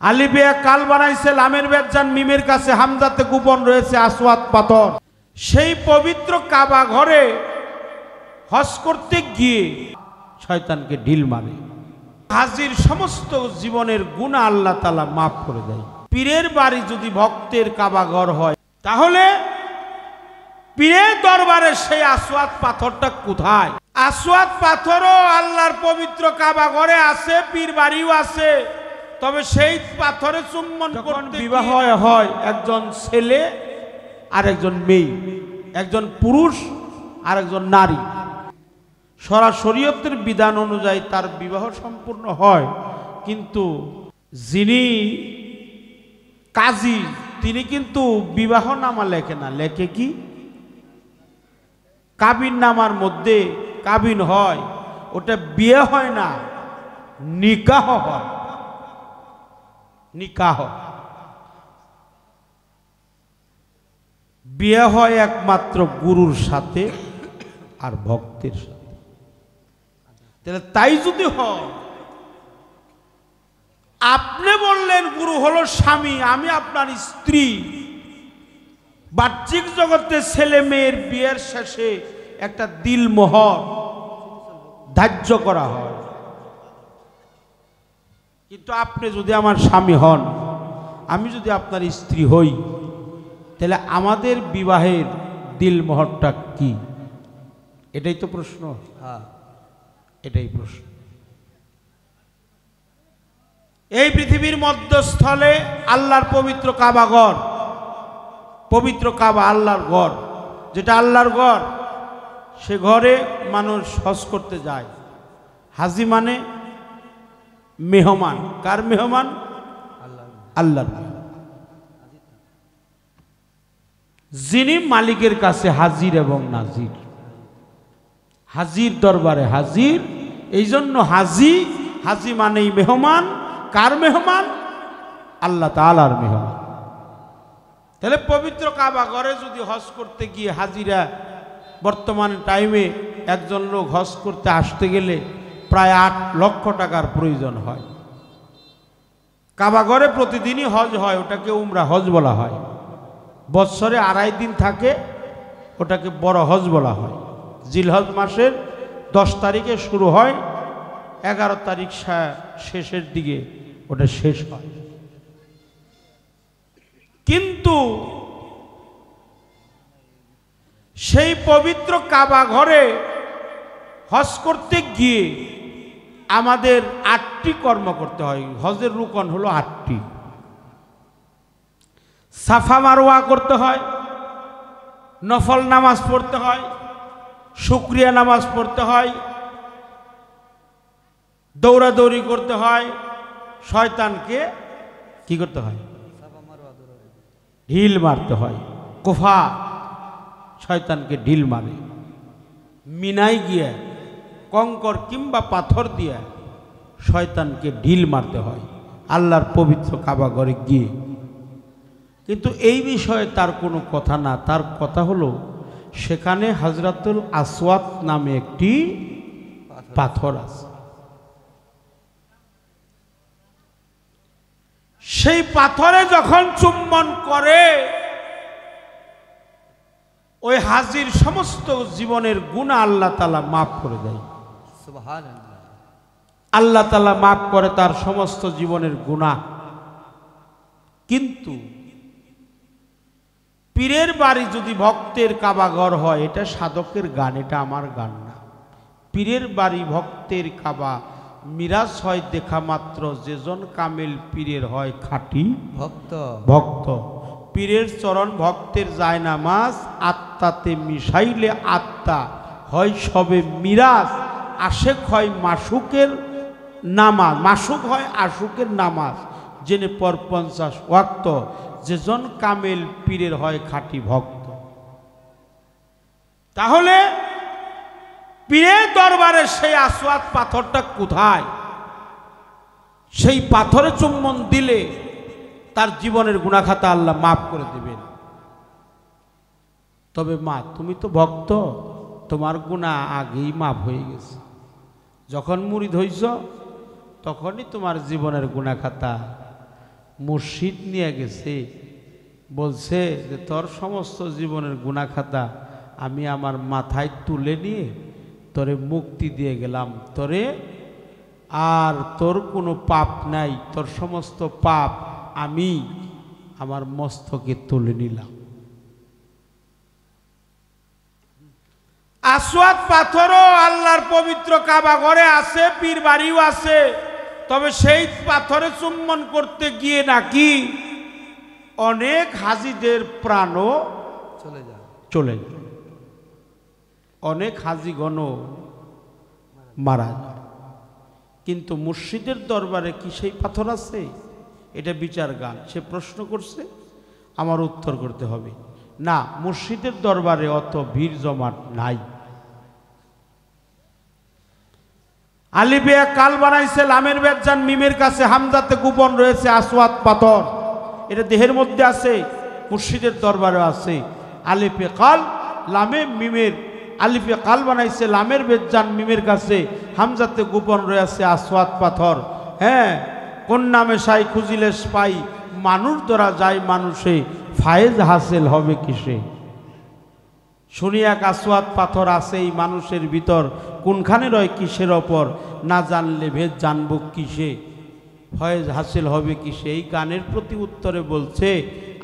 আলিফে কাল বানাইছে, লামের বেজান মিমের কাছে হামজাতে গোপন রয়েছে আসওয়াদ পাথর। সেই পবিত্র কাবা ঘরে হজ করতে গিয়ে শয়তানকে ঢিল মারে। হাজির সমস্ত জীবনের গুনাহ আল্লাহ তাআলা মাফ করে দেয়। পীরের বাড়ি যদি ভক্তের কাবা ঘর হয়, তাহলে পীরের দরবারে সেই আসওয়াদ পাথরটা কোথায়? আসওয়াদ পাথরও আল্লাহর পবিত্র কাবা ঘরে আছে, পীর বাড়িও আছে। তবে সেই পাথরে চুম্বন করতে বিবাহ হয় একজন ছেলে আর একজন মেয়ে, একজন পুরুষ আর একজন নারী। শরীয়তের বিধান অনুযায়ী তার বিবাহ সম্পূর্ণ হয়, কিন্তু যিনি কাজী তিনি কিন্তু বিবাহ নামা লেখে না, লেখে কি কাবিন নামার মধ্যে কাবিন হয়, ওটা বিয়ে হয় না, নিকাহ হয়। নিকাহ বিয়ে হয় একমাত্র গুরুর সাথে আর ভক্তের সাথে। তাহলে তাই যদি হয়, আপনি বললেন গুরু হলো স্বামী, আমি আপনার স্ত্রী, বাহ্যিক জগতে ছেলে মেয়ের বিয়ের শেষে একটা দিলমোহর ধার্য করা হয়। কিন্তু আপনি যদি আমার স্বামী হন, আমি যদি আপনার স্ত্রী হই, তাহলে আমাদের বিবাহের দিলমোহরটা কি? এটাই তো প্রশ্ন। এটাই প্রশ্ন। এই পৃথিবীর মধ্যস্থলে আল্লাহর পবিত্র কাবা ঘর, পবিত্র কাবা আল্লাহর ঘর, যেটা আল্লাহর ঘর, সে ঘরে মানুষ হজ করতে যায়। হাজি মানে মেহমান। কার মেহমান? আল্লাহর। যিনি মালিকের কাছে হাজির এবং নাজির, হাজির দরবারে হাজির। এই জন্য হাজি, হাজি মানেই মেহমান। কার মেহমান? আল্লাহ তাআলার মেহমান। তাহলে পবিত্র কাবা ঘরে যদি হজ করতে গিয়ে হাজিরা, বর্তমান টাইমে একজন লোক হজ করতে আসতে গেলে প্রায় 8 লক্ষ টাকার প্রয়োজন হয়। কাবা ঘরে প্রতিদিনই হজ হয়, ওটাকে উমরা হজ বলা হয়। বৎসরে 2.5 দিন থাকে, ওটাকে বড় হজ বলা হয়। জিলহজ মাসের 10 তারিখে শুরু হয়, 11 তারিখ শেষের দিকে ওটা শেষ হয়। কিন্তু সেই পবিত্র কাবা ঘরে হজ করতে গিয়ে আমাদের 8টি কর্ম করতে হয়। হজের রুকন হলো 8টি। সাফা মারওয়া করতে হয়, নফল নামাজ পড়তে হয়, শুকরিয়া নামাজ পড়তে হয়, দৌড়াদৌড়ি করতে হয়, শয়তানকে কি করতে হয়? ঢিল মারতে হয়। কুফা শয়তানকে ঢিল মারে। মিনায় গিয়ে কঙ্কর কিংবা পাথর দিয়ে শয়তানকে ঢিল মারতে হয় আল্লাহর পবিত্র কাবা ঘরে গিয়ে। কিন্তু এই বিষয়ে তার কোনো কথা না। তার কথা হলো সেখানে হযরতুল আসওয়াদ নামে একটি পাথর আছে। সেই পাথরে যখন চুম্বন করে, ওই হাজির সমস্ত জীবনের গুনাহ আল্লাহ তাআলা মাফ করে দেয়। সুবহানাল্লাহ। আল্লাহ তাআলা মাফ করে তার সমস্ত জীবনের গুনাহ। কিন্তু পীরের বাড়ি যদি ভক্তের কাবা ঘর হয়, এটা সাধকের গান, এটা আমার গান না। পীরের বাড়ি ভক্তের কাবা, মিরাজ হয় দেখা মাত্র, যেজন কামেল পীরের হয় খাঁটি ভক্ত। ভক্ত পীরের চরণ ভক্তের যায় নামাজ, আত্মাতে মিশাইলে আত্মা হয় সবে মিরাজ। আশেক হয় মাসুকের নামাজ, মাসুক হয় আশুকের নামাজ, জেনে পর 50 ওয়াক্ত, যেজন কামেল পীরের হয় খাঁটি ভক্ত। তাহলে পীরের দরবারে সেই আসওয়াদ পাথরটা কোথায়? সেই পাথরে চুম্বন দিলে তার জীবনের গুনাহ খাতা আল্লাহ মাফ করে দিবেন। তবে মা, তুমি তো ভক্ত, তোমার গুনাহ আগেই মাফ হয়ে গেছে। যখন মুরিদ হইছ তখনই তোমার জীবনের গুনাহ খাতা মুর্শিদ নিয়ে গেছে, বলছে যে তোর সমস্ত জীবনের গুনাহ খাতা আমি আমার মাথায় তুলে নিয়ে তোরে মুক্তি দিয়ে গেলাম, তোরে আর তোর কোনো পাপ নাই, তোর সমস্ত পাপ আমি আমার মস্তকে তুলে নিলাম। আসওয়াদ পাথরও আল্লাহর পবিত্র কাবা ঘরে আছে, পীর বাড়িও আছে, তবে সেই পাথরে চুম্বন করতে গিয়ে নাকি অনেক হাজীদের প্রাণও চলে যায়, অনেক হাজীগণ মারা যায়। কিন্তু মুর্শিদের দরবারে কি সেই পাথর আছে? এটা বিচার গান। সে প্রশ্ন করছে, আমার উত্তর করতে হবে না, মুর্শিদের দরবারে অত ভিড় জমাট নাই। আলিফে কাল বানাইছে, লামের বেজান মিমের কাছে, হামজাতে গোপন রয়েছে আসওয়াদ পাথর। এটা দেহের মধ্যে আছে, মুর্শিদের দরবারে আছে। আলিফে কাল লামে মিমের, আলিফে কাল বানাইছে, লামের বেজান মিমের কাছে, হামজাতে গোপন রয়েছে আসওয়াদ পাথর। হ্যাঁ, কোন নামে সাই খুঁজিলে পাই, মানুষ ধরা যায় মানুষে, ফায়েজ হাসিল হবে কিসে। শুনি এক আসওয়াদ পাথর আছে এই মানুষের ভিতর, কোনখানে রয় কিসের ওপর, না জানলে ভেদ জানব কিসে, ফয়েজ হাসিল হবে কিসে। এই গানের প্রতি উত্তরে বলছে,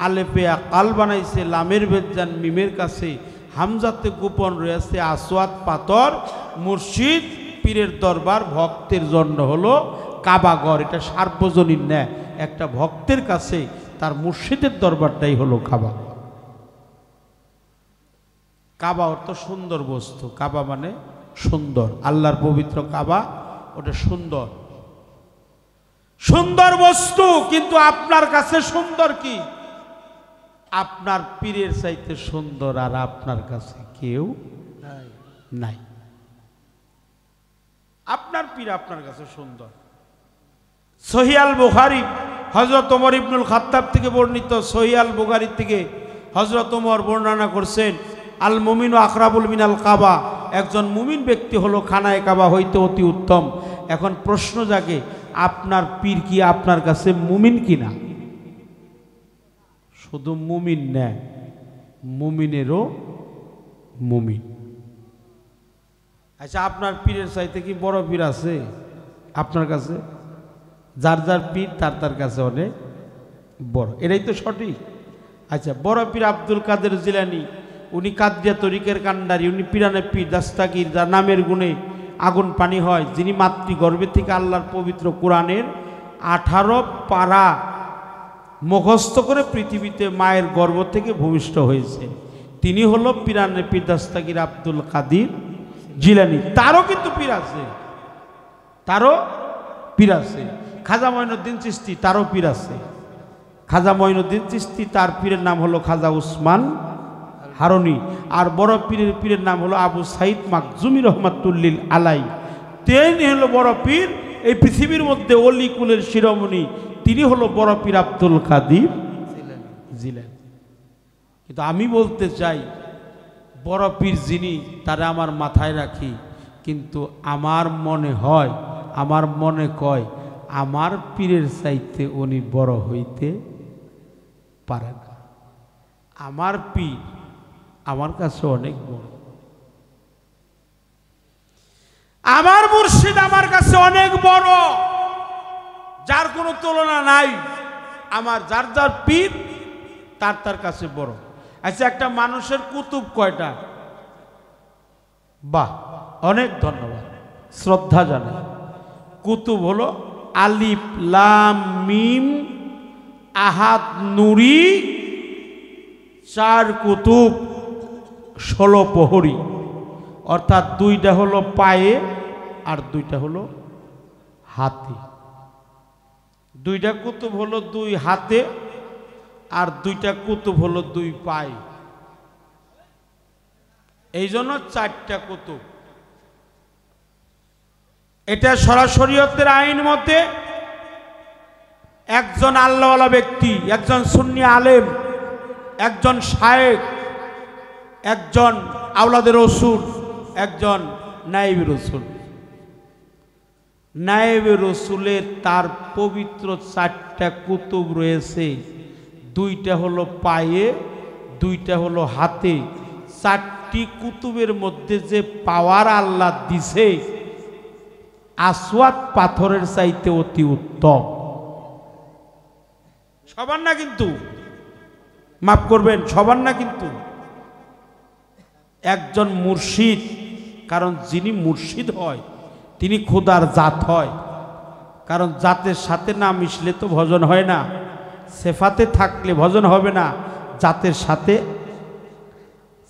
আলেপে কাল বানাইছে, লামের বেজান মিমের কাছে, হামজাতে গোপন রয়েছে আসওয়াদ পাথর। মুর্শিদ পীরের দরবার ভক্তের জন্য হলো কাবাঘর। এটা সার্বজনীন না, একটা ভক্তের কাছে তার মুর্শিদের দরবারটাই হলো কাবা। কাবা অর্থ সুন্দর বস্তু, কাবা মানে সুন্দর, আল্লাহর পবিত্র কাবা, ওটা সুন্দর সুন্দর বস্তু। কিন্তু আপনার কাছে সুন্দর কি? আপনার পীরের চাইতে সুন্দর আর আপনার কাছে কেউ নাই। আপনার পীর আপনার কাছে সুন্দর। সহিহ আল বুখারী হযরত ওমর ইবনুল খাত্তাব থেকে বর্ণিত, সহিহ আল বুখারী থেকে হযরত ওমর বর্ণনা করছেন, আল মুমিনু আকরাবুল মিনাল কাবা, একজন মুমিন ব্যক্তি হলো খানায় কাবা হইতে অতি উত্তম। এখন প্রশ্ন জাগে, আপনার পীর কি আপনার কাছে মুমিন কিনা? শুধু মুমিন না, মুমিনেরও মুমিন। আচ্ছা, আপনার পীরের চাইতে কি বড় পীর আছে আপনার কাছে? যার যার পীর তার তার কাছে অনেক বড়, এটাই তো সঠিক। আচ্ছা, বড় পীর আব্দুল কাদের জিলানী, উনি কাদরিয়া তরিকের কান্ডারি, উনি পিরানে পীর দাস্তাগীর, যার নামের গুণে আগুন পানি হয়, যিনি মাতৃগর্ভে থেকে আল্লাহর পবিত্র কোরআনের 18 পারা মুখস্থ করে পৃথিবীতে মায়ের গর্ভ থেকে ভূমিষ্ঠ হয়েছে, তিনি হলো পিরানে পীর দাস্তাগীর আব্দুল কাদের জিলানী। তারও কিন্তু পীর আছে, তারও পীর আছে। খাজা মঈনুদ্দিন চিশতি, তারও পীর আছে। খাজা মঈনুদ্দিন চিশতি, তার পীরের নাম হলো খাজা উসমান হারুনি। আর বড় পীরের পীরের নাম হলো আবু সাইদ মাকজুমি রহমাতুল্লিল আলাই। তিনি হলো বড় পীর, এই পৃথিবীর মধ্যে অলি কুলের শিরোমণি, তিনি হলো বড় পীর আব্দুল কাদের জিলানী। কিন্তু আমি বলতে চাই, বড় পীর যিনি, তারা আমার মাথায় রাখি, কিন্তু আমার মনে হয়, আমার মনে কয়, আমার পীরের চাইতে উনি বড় হইতে পারে না। আমার পীর আমার কাছে অনেক বড়, আমার মুর্শিদ আমার কাছে অনেক বড়, যার কোনো তুলনা নাই। আমার যার যার পীর তার তার কাছে বড়। আচ্ছা, একটা মানুষের কুতুব কয়টা? বাহ, অনেক ধন্যবাদ, শ্রদ্ধা জানাই। কুতুব হলো আলিফ লাম মিম আহাদ নুরি, 4 কুতুব 16 প্রহরী, অর্থাৎ 2টা হলো পায়ে আর 2টা হলো হাতে। 2টা কুতুব হলো 2 হাতে আর 2টা কুতুব হলো 2 পায়ে, এই জন্য 4টা কুতুব। এটা শরীয়তের আইন মতে একজন আল্লাহওয়ালা ব্যক্তি, একজন সুন্নি আলেম, একজন শায়েখ, একজন আওলাদের রসুল, একজন নাইব রসুল, নায়েবে রসুলের তার পবিত্র 4টা কুতুব রয়েছে, 2টা হলো পায়ে, 2টা হলো হাতে। 4টি কুতুবের মধ্যে যে পাওয়ার আল্লাহ দিছে আসওয়াদ পাথরের চাইতে অতি উত্তম। সবার না কিন্তু, মাফ করবেন, সবার না কিন্তু। একজন মুর্শিদ, কারণ যিনি মুর্শিদ হয় তিনি খোদার জাত হয়, কারণ জাতের সাথে না মিশলে তো ভজন হয় না, সেফাতে থাকলে ভজন হবে না, জাতের সাথে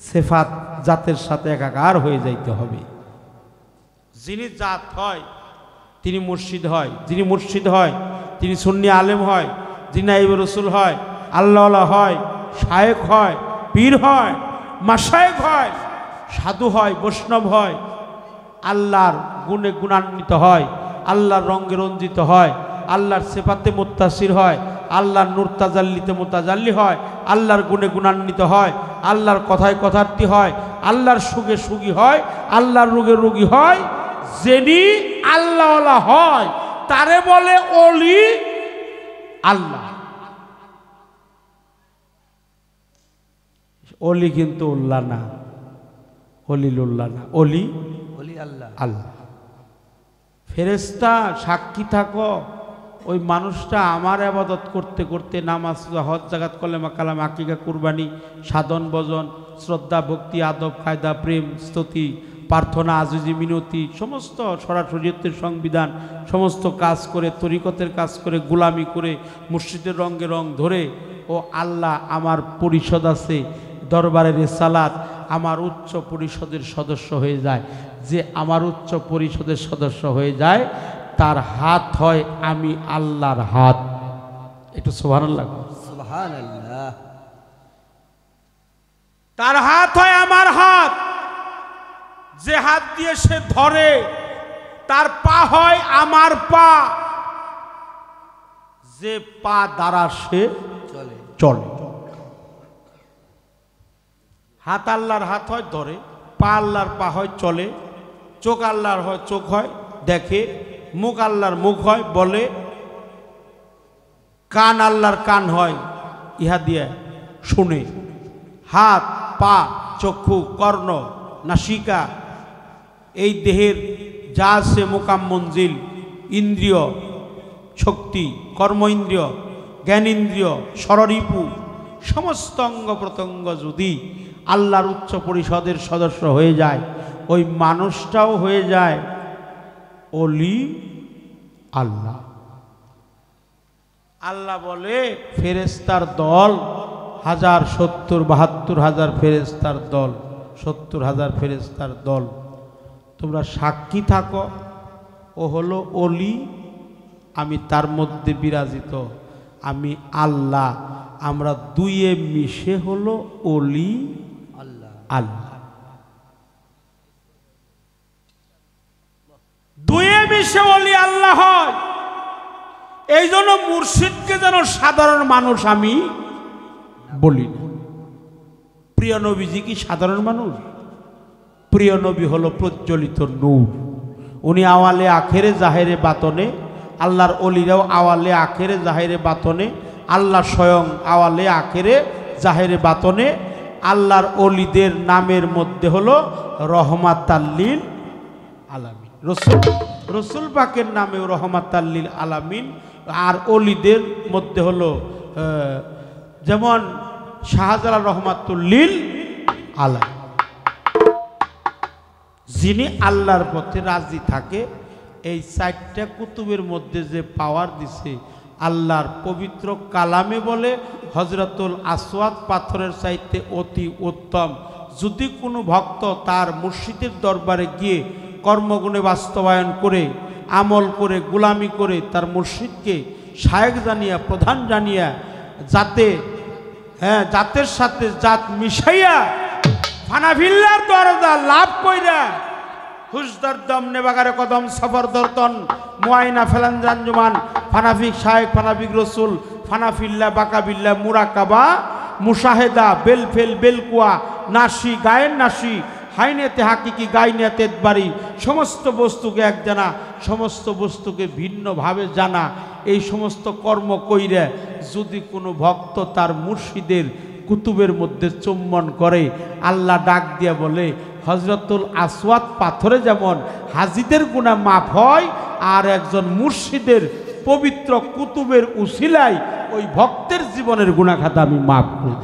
সেফাত জাতের সাথে একাকার হয়ে যাইতে হবে। যিনি জাত হয় তিনি মুর্শিদ হয়, যিনি মুর্শিদ হয় তিনি সুন্নি আলেম হয়, যিনি নায়েবে রসুল হয়, আল্লাহওয়ালা হয়, শায়েখ হয়, পীর হয়, মাশায়েখ হয়, সাধু হয়, বৈষ্ণব হয়, আল্লাহর গুণে গুণান্বিত হয়, আল্লাহর রঙ্গে রঞ্জিত হয়, আল্লাহর সেফাতে মুত্তাসির হয়, আল্লাহর নূর তাজাল্লিতে মুতাজাল্লি হয়, আল্লাহর গুণে গুণান্বিত হয়, আল্লাহর কথায় কথার্থী হয়, আল্লাহর সুখে সুখী হয়, আল্লাহর রোগে রোগী হয়। যিনি আল্লাহওয়ালা হয় তারে বলে অলি আল্লাহ। অলি কিন্তু উল্লাহ না, অলিলুল্লাহ না, অলি আল্লাহ। আল্লাহ ফেরেশতা সাক্ষী থাকো, ওই মানুষটা আমার ইবাদত করতে করতে নামাজ হজ জাকাত কলেমা কালাম আকিকা কুরবানি সাধন ভজন শ্রদ্ধা ভক্তি আদব কায়দা প্রেম স্তুতি প্রার্থনা আজিজি মিনতি সমস্ত শরীয়তের সংবিধান সমস্ত কাজ করে, তরিকতের কাজ করে, গোলামি করে, মুর্শিদের রঙে রং ধরে, ও আল্লাহ আমার পরিষদ আছে, দরবারের রিসালাত, আমার উচ্চ পরিষদের সদস্য হয়ে যায়। যে আমার উচ্চ পরিষদের সদস্য হয়ে যায় তার হাত হয় আমি আল্লাহর হাত। একটু সুবহানাল্লাহ। সুবহানাল্লাহ। তার হাত হয় আমার হাত, যে হাত দিয়ে সে ধরে। তার পা হয় আমার পা, যে পা দ্বারা সে চলে। হাত আল্লাহর হাত হয় ধরে, পা আল্লাহর পা হয় চলে, চোখ আল্লাহর হয় চোখ হয় দেখে, মুখ আল্লাহর মুখ হয় বলে, কান আল্লাহর কান হয় ইহা দিয়ে শুনে। হাত পা চক্ষু কর্ণ নাসিকা এই দেহের যা আছে মোকাম মঞ্জিল, ইন্দ্রিয় শক্তি, কর্ম ইন্দ্রিয়, জ্ঞান ইন্দ্রিয়, ষড়রিপু সমস্ত অঙ্গ প্রত্যঙ্গ যদি আল্লাহর উচ্চ পরিষদের সদস্য হয়ে যায়, ওই মানুষটাও হয়ে যায় অলি আল্লাহ। আল্লাহ বলে ফেরেশতার দল 1070-72,000 ফেরেশতার দল, 70,000 ফেরেশতার দল, তোমরা সাক্ষী থাকো, ও হলো অলি, আমি তার মধ্যে বিরাজিত, আমি আল্লাহ। আমরা দুইয়ে মিশে হলো অলি আল্লাহ। আল্লাহ দুইয়ে মিশে অলি আল্লাহ হয়। এই জন্য মুর্শিদকে যেন সাধারণ মানুষ আমি বলি না। প্রিয় নবীজি কি সাধারণ মানুষ? প্রিয় নবী হলো প্রজ্বলিত নূর। উনি আওয়ালে আখেরে জাহেরে বাতনে, আল্লাহর অলিরাও আওয়ালে আখেরে জাহেরে বাতনে, আল্লাহ স্বয়ং আওয়ালে আখেরে জাহেরে বাতনে। আল্লাহর অলিদের নামের মধ্যে হলো রহমাতাল্লিল আলামিন। রসুল পাকের নামেও রহমাতাল্লিল আলামিন। আর অলিদের মধ্যে হলো যেমন শাহজালাল রহমাতুল্লিল আলামিন। যিনি আল্লাহর পথে রাজি থাকে, এই 4টা কুতুবের মধ্যে যে পাওয়ার দিছে আল্লাহর পবিত্র কালামে বলে হজরতুল আসওয়াদ পাথরের চাইতে অতি উত্তম। যদি কোনো ভক্ত তার মুর্শিদের দরবারে গিয়ে কর্মগুণে বাস্তবায়ন করে, আমল করে, গোলামি করে, তার মুর্শিদকে শায়েখ জানিয়া, প্রধান জানিয়া, জাতের সাথে জাত মিশাইয়া ফানাফিল্লার দরজা লাভ কইরা হুজদার দম নেবাগারে কদম সফর দর্তন মুআইনা ফেলান জানজুমান ফানাফিক শায়েখ ফানাফিক রসুল ফানাফিল্লা বাকাবিল্লা মুরাকাবা মুশাহেদা বেলফেল বেলকুয়া নাসি গায়ের নাসি হাইনেতে হাকিকি গাইনেতে বাড়ি, সমস্ত বস্তুকে এক জানা, সমস্ত বস্তুকে ভিন্নভাবে জানা, এই সমস্ত কর্ম কইরে যদি কোনো ভক্ত তার মুর্শিদের কুতুবের মধ্যে চুম্বন করে, আল্লাহ ডাক দিয়া বলে হজরতুল আসওয়াদ পাথরে যেমন হাজিদের গুনাহ মাফ হয়, আর একজন মুর্শিদের পবিত্র কুতুবের উসিলায় ওই ভক্তের জীবনের গুনাহ খাতা আমি মাফ করি।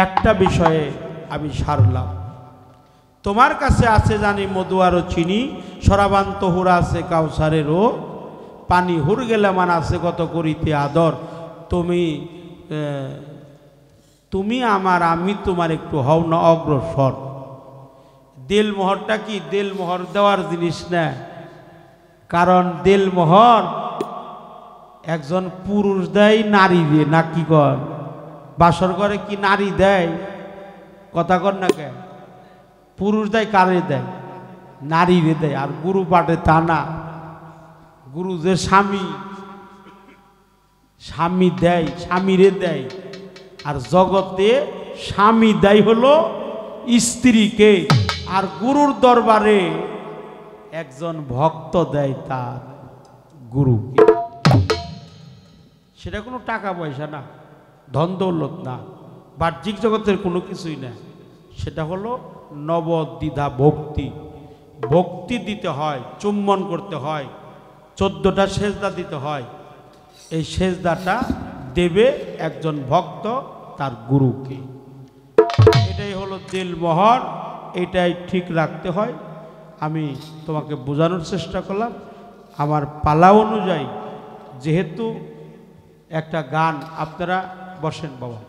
একটা বিষয়ে আমি সারলাম, তোমার কাছে আছে জানি মধু আরো চিনি, সরাবান্ত হুরা আছে কাউসারেরও পানি, হুর গেলে মান আছে কত করিতে আদর, তুমি আমার আমি তোমার একটু হও না অগ্রসর। দেলমোহরটা কি দেলমোহর দেওয়ার জিনিস না, কারণ দেলমোহর একজন পুরুষ দেয় নারী দিয়ে, না কি কর বাসর করে কি নারী দেয়, কথা কর না কে, পুরুষ দেয় কারে দেয়, নারী রে দেয়। আর গুরু পাঠে তা না, গুরু যে স্বামী, স্বামী দেয়, স্বামীরে দেয়। আর জগতে স্বামী দেয় হলো স্ত্রীকে, আর গুরুর দরবারে একজন ভক্ত দেয় তার গুরুকে। সেটা কোনো টাকা পয়সা না, ধন দৌলত না, বাহ্যিক জগতের কোনো কিছুই না, সেটা হলো নবদ্বিধা ভক্তি। ভক্তি দিতে হয়, চুম্বন করতে হয়, 14টা সেজদা দিতে হয়। এই সেজদাটা দেবে একজন ভক্ত তার গুরুকে, এটাই হলো দেলমোহর, এটাই ঠিক রাখতে হয়। আমি তোমাকে বোঝানোর চেষ্টা করলাম আমার পালা অনুযায়ী। যেহেতু একটা গান, আপনারা বসেন বাবা।